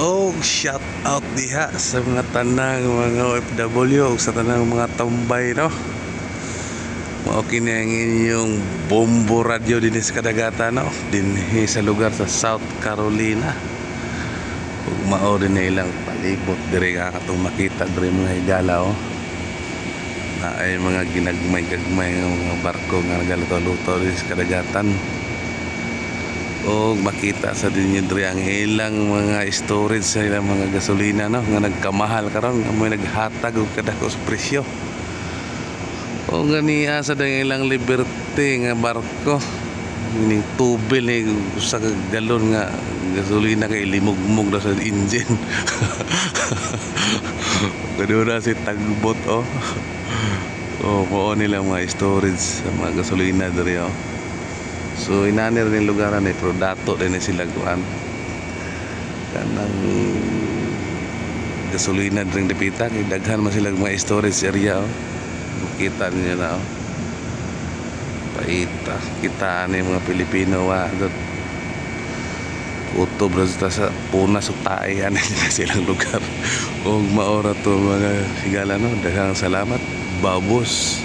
Oh, shout out diha sa mga tanang mga OFW ug sa tanang mga tambay, no. Mao kini ang inyong Bombo Radio dinhi sa kadagatan, no, dinhi sa lugar sa South Carolina. Ug mao din ilang palibot diri nga katong makita diri mga higala, oh. Na ay mga ginagmay-gagmay nga mga barko nga nagaluto-luto dinhi sa kadagatan. O makita sa dinyo diri ang ilang mga storage sa ilang mga gasolina, no, nga nagkamahal karon nga mo naghatag og kadako sa presyo. O ganiya sa ilang Liberty nga barko ning tubil ni sa galon nga gasolina kay limugmog na sa engine. Kadura si tagbot, oh. Oh, mao nila mga storage sa mga gasolina diri, oh. So inanir ning lugaran ni pero dato din sila kuan kanang gasolina dring dipita kay daghan man sila mga storage area, oh. Kita niyo na, oh. Paita kita ni mga Pilipino wa dot utob ra sa punas ug taay ani silang lugar. Og maora to mga sigala, no. Daghang salamat, babos.